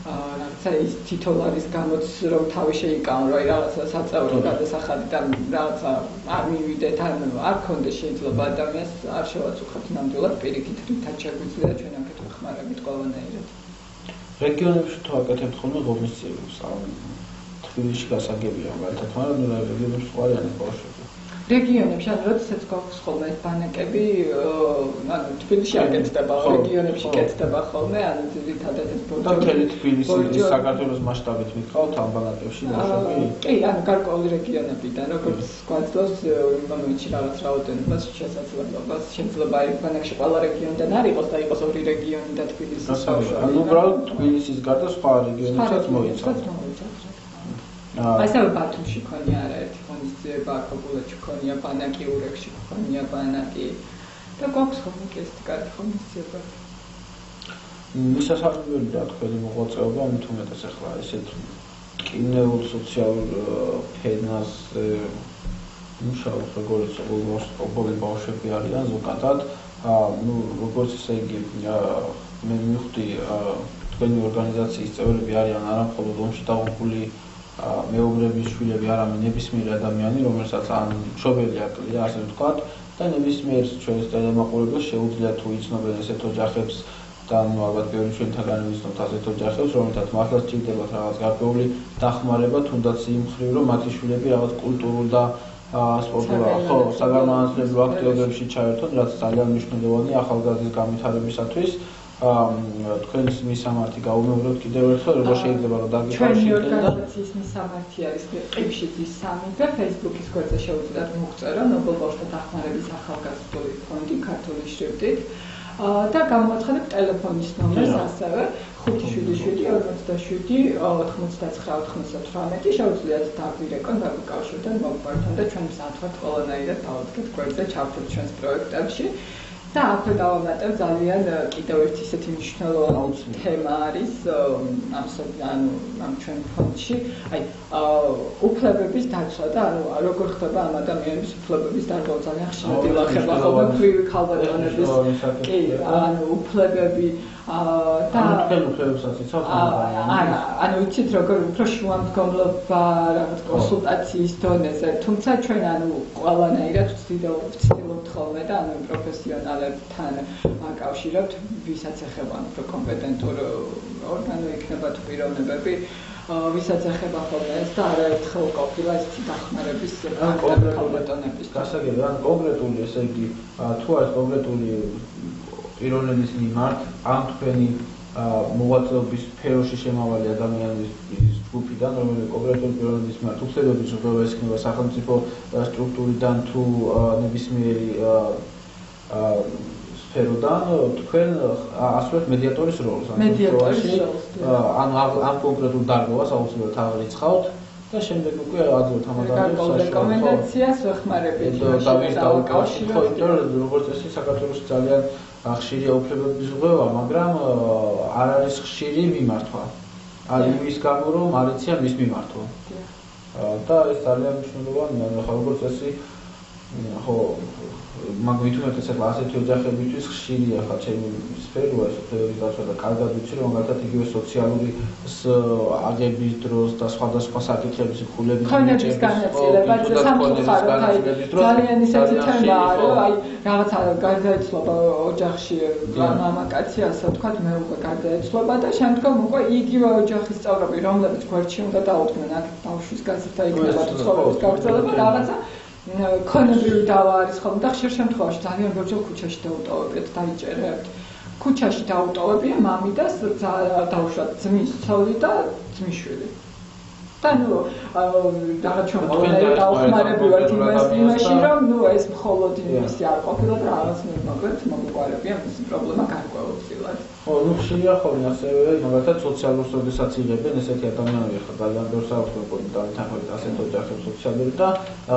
რაღაცა ის $10 გამოც რომ თავი შეიკავონ რომ რაღაცა საწევრო გადასახადი და რაღაცა არ მივიდეთ ან არ ქონდეს შეიძლება ადამიანს არ შევაწუხებთ ნამდვილად პირიქით რითაც შეგვიძლია ჩვენ ამით ვეხმარებით ყველანაირად რეგიონებში თუ აკეთებთ ხოლმე ღონისძიებებს თბილისში გასაგებია მაგალითად მაგრამ რეგიონებში სხვა არიან ბავშვები რეგიონებში ან როდესაც გვაქვს ხოლმე ბანაკები ანუ თბილისში აკეთდება რეგიონებში კეთდება ხოლმე ან ძირითადად მთელი თბილისი საქართველოს მასშტაბით მიყავთ ამ ბანაკებში ბავშვები კი ანუ გარკვეული რეგიონებიდან როგორც გვაძლევს იმ მომენტში რაღაც რაოდენობას შესაძლებლობას შეიძლება აი ბანაკში ყველა რეგიონიდან არ იყოს და იყოს ორი რეგიონი და თბილისის ბავშვები ანუ უბრალოდ თბილისის გარდა სხვა რეგიონებსაც მოიცავთ ასევე ბათუმში ქონია არაერთი ღონისძიება, ქობულეთში ქონია ბანაკი, ურეკში ქონია ბანაკი და გვაქვს ხოლმე ეს კარგი ღონისძიება. მისასალმებელი რა თქვენი მოღვაწეობა, მით უმეტეს ახლა ესეთ კინეულ სოციალურ ფენას მუშაობს როგორც ოღონდ ბავშვები არიან ზოგადად, ну როგორც ესე იგი მე მივხვდი თქვენი ორგანიზაციის წევრები არიან არა მხოლოდ ომში დაღუპული მეუღლების შვილები არამედ ნებისმიერი ადამიანი, რომელსაც ან მშობელი აკლია, ასე ვთქვათ, და ნებისმიერ ჩვენს დედამაყურებელს შეუძლია თუ იცნობენ ესეთ ოჯახებს და ალბათ ბევრი ჩვენთაგანი ვიცნობთ ასეთ ოჯახებს, რომელთაც მართლაც სჭირდებათ რაღაც გარკვეული დახმარება, თუნდაც იმ მხრივ, რომ მათი შვილები რაღაც კულტურულ და სპორტულ საგანმანათლებლო აქტივობებში ჩაერთონ, რაც ძალიან მნიშვნელოვანია ახალგაზრდის განვითარებისათვის. თქვენს მისამართი გაუმეორებთ კიდევ ერთხელ როგორ შეიძლება რომ დაგიხაროთ ჩვენი ორგანიზაციის მისამართი არის ყიფშიძის 3 და Facebook-ის გვერდზე შეუძლიათ მოგწერო ნობელ ბავშვთა დახმარების ახალგაზრდული ფონდი ქართული შრიფტით და გამოაცხადებ ტელეფონის ნომერს ასევე 577-47-99-98 შეუძლიათ დაგვირეკონ დაგვიკავშირდეთ მოგყვართან და ჩვენ მზად ვართ ყველანაირად დავადგეთ გვერდზე ჩავთვლით ჩვენს პროექტებში და აქ დავამატებ ძალიან კიდევ ერთი ისეთი მნიშვნელოვანი თემა არის ამ ჩვენ ფონდში აი უფლებების დაცვა და ანუ როგორ ხდება ამ ადამიანების უფლებების დაცვა ძალიან ხშირად ილახება ხოლმე ფრივი ქალბატონების კი ანუ უფლებები და უფლებებსაც იცავთ არა ანუ იცით როგორ უფრო შუამდგომლობა რაღაც კონსულტაციის დონეზე თუმცა ჩვენ ანუ ყველანაირად ვცდილობთ ხოლმე და ანუ პროფესიონალებთან აკავშირებთ ვისაც ეხება უფრო კომპეტენტურ ორგანო იქნება თუ პიროვნებები ვისაც ეხება ხოლმე ეს და არაერთხელ ყოფილა ესეთი დახმარების ქალბატონების გასაგები ან კონკრეტული ესე იგი თუ არის კონკრეტული პიროვნების მიმართ ამ თქვენი მოღვაწეობის სფეროში შემავალი ადამიანების ჯგუფიდან რომელიც კონკრეტული პიროვნების მიმართ უფლებების უღრმევა ექნება სახელმწიფო სტრუქტურიდან თუ ნებისმიერი სფეროდან თქვენ ასრულებთ მედიატორის როლს ანუ ამ კონკრეტულ დარგობას აუცილებლად აღრიცხავთ და შემდეგ უკვე აძლევთ ამ ადამიანებს რეკომენდაციას ვეხმარებით როგორც წესი საქართველოში ძალიან ხშირია უფლებების უღრმევა, მაგრამ არ არის ხშირი მიმართვა. არის იმის გამო, რომ არ იციან მის მიმართვა. და ეს ძალიან მნიშვნელოვანია, ხო როგორც წესი ხო მაგით უმეტეს ახლა ასეთი ოჯახებისთვის ხშირია ხა ჩემი სფეროა ეს უფლებების დაცვა და კარგად ვიცი რომ მაგალითად იგივე სოციალური აგების დროს და სხვადასხვა საკითხების ხულების მიღების განაწილება ძალიან ისეთი თემაა რომ აი რაღაცა გარდაიცვალა ოჯახში მამაკაცი ასე ვთქვათ მეუღლე გარდაიცვალა და შემდგომ უკვე იგივე ოჯახის წევრები რომლებიც გვერდში უნდა დაუდგნენ აქ ბავშვის გაზრდა იქნება თუ ცხოვრების გაგრძელება რაღაცა ქონებრივი დავა არის ხოლმე და ხშირ შემთხვევაში ძალიან ბევრჯერ ქუჩაში დაუტოვებიათ დაიჭერებთ ქუჩაში დაუტოვებია მამიდას დაუშვათ ძმის ცოლი და ძმისშვილი და ნუ რაღაც ჩვენ ყველანაირ დაუხმარები ვართ იმაში, რომ ნუ ეს მხოლოდ იმისი არ ყოფილა და რაღაც მოგვიყვებით, მოგვიყვარებიან ეს პრობლემა გარკვეულწილად. ხო, ნუ ხშირია ხოლმე ასევე, მაგალითად სოციალურ სოდესაც იღებენ ესეთი ადამიანები ხა ძალიან ბევრს აქვს კონტაქტი თანხმობით ასეთ ოჯახებს სოციალური და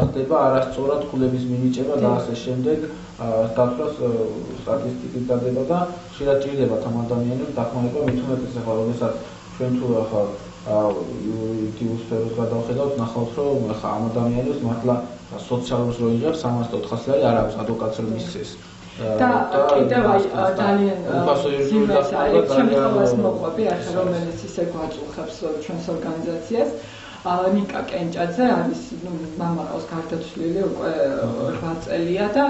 ხდება არასწორად ქულების მინიჭება და ასე შემდეგ დათვლას სტატისტიკის დადება და ხშირად ჭირდებათ ამ ადამიანებს დახმარება მით უმეტეს ახლა როდესაც ჩვენ თუ ახლა იურიდიულ სფეროს გადავხედავთ ნახავთ რომ ახლა ამ ადამიანებს მართლა სოციალურს რო იღებს 304 ლარი არ აქვს ადვოკატს რომ მისცეს და კიდევ ძალიან შემთხვევას მოყვები ახლა რომელიც ისე გვაწუხებს ჩვენს ორგანიზაციას ნიკა კენჭაძე არის მამა ყავს გარდაცვლილი უკვე 8 წელია და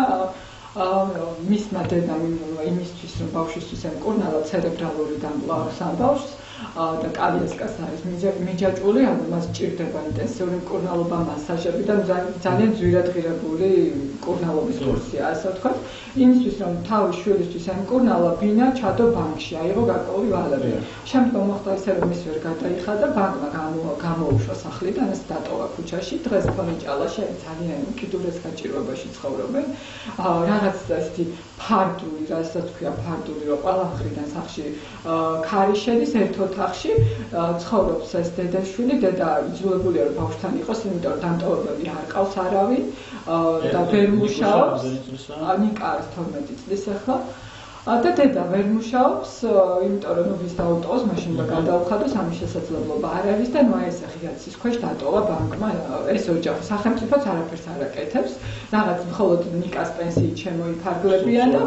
მისმა დედამ იმისთვის რომ ბავშვისთვის ემკურნალა ცერებრალური დამბლა აქვს ამ ბავშვს და კალიესკას არის მიჯაჭვული, ანუ მას ჭირდება ინტენსიური მკურნალობა, მასაჟები და ძალიან ძვირადღირებული მკურნალობის კურსია, ასე ვთქვათ. იმისთვის რომ თავის შვილისთვის ემკურნალა, ბინა ჩადო ბანკში, აიღო გარკვეული ვალები. შემდგომ მოხდა ისე რომ ის ვერ გადაიხადა, ბანკმა გამოუშვა სახლიდან, ეს დატოვა ქუჩაში, დღეს ფონიჭალაში ძალიან უკიდურეს გაჭირვებაში ცხოვრობენ. რაღაც ესეთი ფარდული, რასაც ქვია ფარდული, რომ ყველა მხრიდან სახლში ქარი შედის ერთ ოთახში, ცხოვრობს ეს დედაშვილი, დედა იძულებულია რომ ბავშვთან იყოს, იმიტომ რომ დამტოვებელი არ ყავს არავინ და ვერ მუშაობს. ნიკა არის 12 წლის ახლა. და დედა ვერ მუშაობს, იმიტომ რომ ვის დაუტოვოს, მაშინ უნდა გადაუხადოს, ამის შესაძლებლობა არ არის და ნუ ეს ღირაცის ქვეშ დატოვა ბანკმა ეს ოჯახი. სახელმწიფოც არაფერს არ აკეთებს, რაღაც მხოლოდ ნიკას პენსიით შემოიფარგლებიან და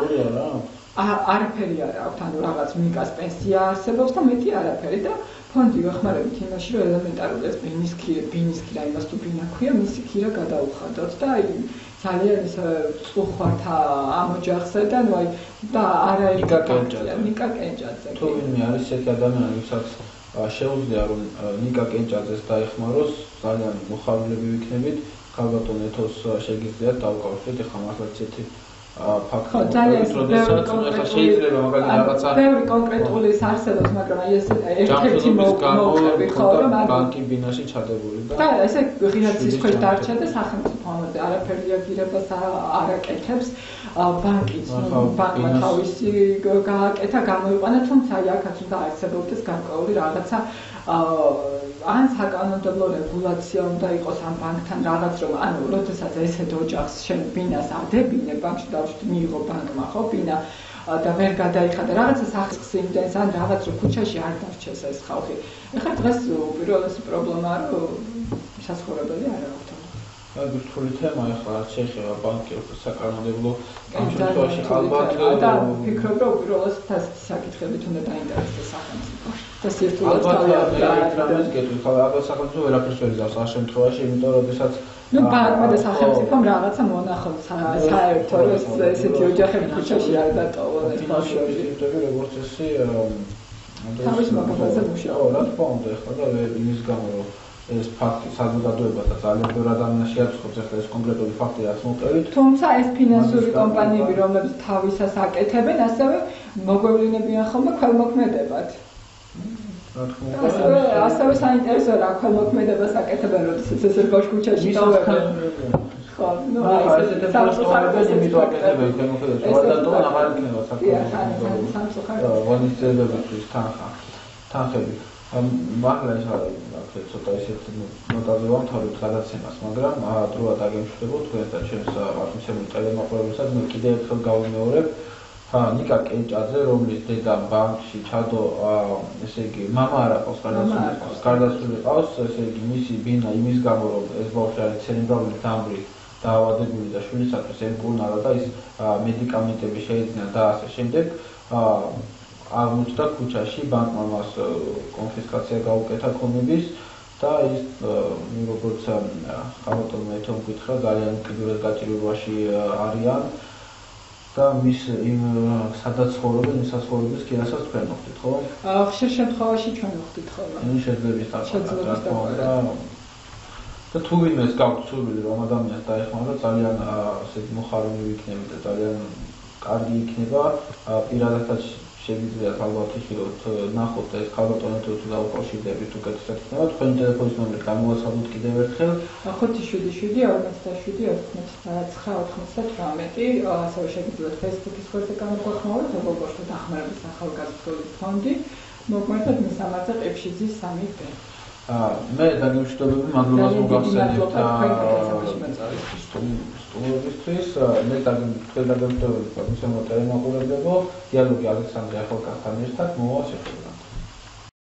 არაფერი არ აქვს, ანუ რაღაც ნიკას პენსია არსებობს და მეტი არაფერი და ფონდი ვეხმარებით იმაში, რომ ელემენტარული ეს ბინის ქირა, იმას თუ ბინა ქვია, მისი ქირა გადაუხადოთ და აი ძალიან ის წუხვართ ამ ოჯახზე და ნუ აი და არაერთი ნიკა კენჭაძე. თუ ვინმე არის ესეთი ადამიანი, ვისაც შეუძლია რომ ნიკა კენჭაძეს დაეხმაროს, ძალიან მოხალისეები ვიქნებით. ქალბატონ ეთოს შეგიძლიათ დავკავშიროთ ახლა მართლაც ესეთი ფაქტი. ძალიან შეიძლება მაგალითად რაღაცა ბევრი კონკრეტული არსებობს, მაგრამ აი ეს ერთ-ერთი მოყვები ხო რომ ბანკი ბინაში ჩადებული და ესე ღირაცის ქვეშ დარჩა და სახელმწიფო ამაზე არაფერი რეაგირებას არ აკეთებს. ბანკმა თავისი გააკეთა, გამოიყვანა, თუმცა აი აქაც უნდა არსებობდეს გარკვეული რაღაცა ან საკანონმდებლო რეგულაცია უნდა იყოს ამ ბანკთან რაღაც რომ ანუ როდესაც ესეთ ოჯახს შენ ბინას ადებინე ბანკში დავშვით მიიღო ბანკმა ხო ბინა და ვერ გადაიხადა რაღაცა სახის იმდენს ან რაღაც რომ ქუჩაში არ დარჩეს ეს ხალხი. ეხლა დღეს უპირველესი პრობლემაა რომ საცხოვრებელი არ აქვს. აი რთული თემა ახლა შეიძლება ბანკი საკანონმდებლო ამ შემთხვევაში ალბათ და ვფიქრობ რომ უპირველეს საკითხებით უნდა დაინტერესდეს სახელმწიფო. და სიერთულეს სახელმწიფო ვერაფერს ვერ იზავს ამ შემთხვევაში, იმიტომ რომ შესაძ ნუ ბანკმა და სახელმწიფომ რაღაცა მონახავს საერთო ესეთი ოჯახები ქუჩაში არ დატოვონ ეს ბავშვები. როგორც ესე თავის მაგალითად მუშაობ. რა თქმა უნდა, ახლა და იმის გამო რომ ეს ფაქტი საზოგადოება და ძალიან ბევრი ადამიანი შეაწყობს ახლა ეს კონკრეტული ფაქტი რაც მოვწერით. თუმცა ეს ფინანსური კომპანიები, რომლებიც თავისას აკეთებენ, ასევე მოგვევლინებიან ხოლმე ქველმოქმედებად. ასევე საინტერესოა რა ქველმოქმედებას აკეთებენ, როდესაც ეს ბავშვი ტოვებენ. ხო, ნუ ეს სამწუხაროდ იმიტომ აკეთებენ ქველმოქმედებას, რომ დატოვა აღარ იქნება საკუთარი ღონისძიებებისთვის თანხები. მართლა ის არის ცოტა ისეთ ნოტაზე ვამთავრებთ გადაცემას, მაგრამ დროად აგემშვიდობთ თქვენ და ჩვენს პარტნიორულ ტელემოყვრებასაც მე კიდევ ერთხელ გავიმეორებ ნიკა კენჭაძე, რომლის დედა ბანკში ჩადო, ესე იგი, მამა არ აქვს გარდაცვლილი ყავს, ესე იგი, მისი ბინა იმის გამო, რომ ეს ბავშვი არის ცერებრალური დამბლით დაავადებული და შვილისათვის ემკურნალა და ის მედიკამენტები შეეძინა და ასე შემდეგ. აღმოჩნდა ქუჩაში, ბანკმა მას კონფისკაცია გაუკეთა ქონების და ის როგორც ხალხმა ეთომ გითხრა, ძალიან უკიდურეს გაჭირვებაში არიან და მის იმ სადაც ცხოვრობენ, ის საცხოვრებლის ქირასაც თქვენ მოხდით, ხო? ხშირ შემთხვევაში ჩვენ მოხდით ხოლმე. შეძლებს და თუ ვინმეს გაქვს სურვილი რომ ადამიანს დაეხმაროს, ძალიან ასეთი მოხარული ვიქნებით და ძალიან კარგი იქნება პირადადაც შეგიძლიათ ალბათ იხილოთ ნახოთ ეს ქალბატონეთთან თუ დაუკავშირდებით თუ კეთილად ხდება თქვენი ტელეფონის ნომერი გამოვასწავლოთ კიდევ ერთხელ 577-49-98 ასევე შეგიძლიათ Facebook-ის გვერდზე გამოგვეხმაროთ როგორ პოშტა დახმარების ახალგაზრდული ფონდი მოგვიყვებით მისამართზე ყიფშიძის 3B მე დაგემშვიდობები მადლობას მოგახსენებთ სტუმრობისთვის მე დაგემშვიდობები პროფესიონალ ტელემაყურებლებო დიალოგი ალექსანდრე ახალგაზრდთან ერთად მოვა შეხვედრა